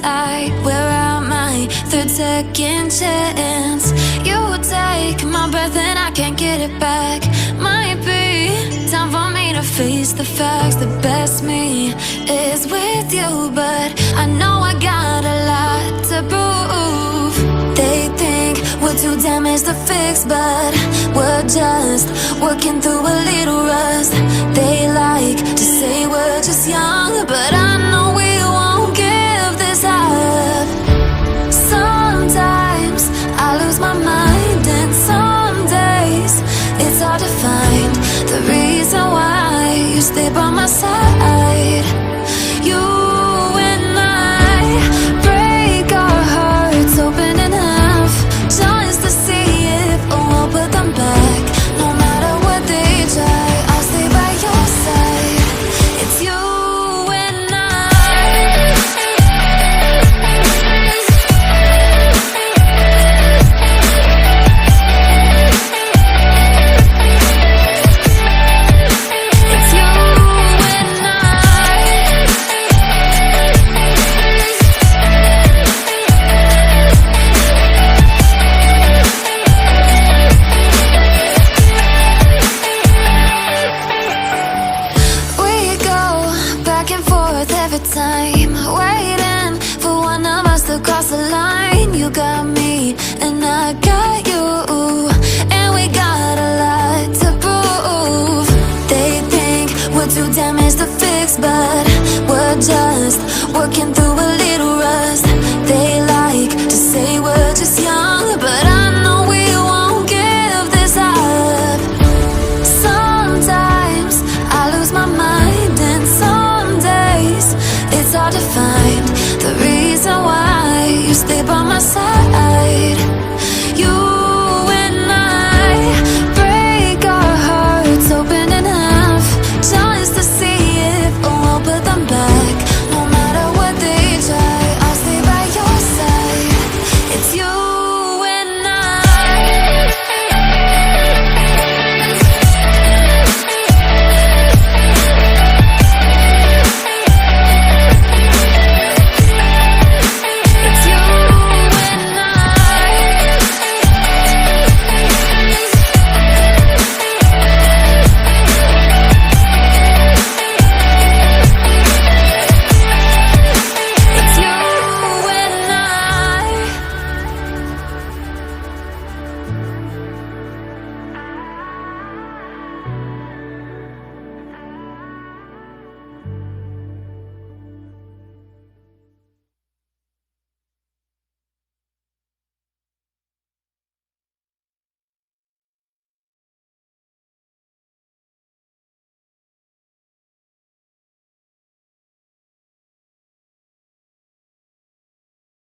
side. We're at my third second chance. You take my breath and I can't get it back. Might be time for me to face the facts. The best me is with you, but I know I got a lot to prove. They think we're too damaged to fix, but we're just working through a little rust. They like to say we're just young, but I know we won't give this up. Sometimes I lose my mind, and some days it's hard to find the reason why you stay by my side. You and I break our hearts open in half, just to see if we'll put them back. No matter what they try, I'll stay by your side. It's you and time, waiting for one of us to cross the line. You got me and I got you, and we got a lot to prove. They think we're too damaged to fix, but we're just working through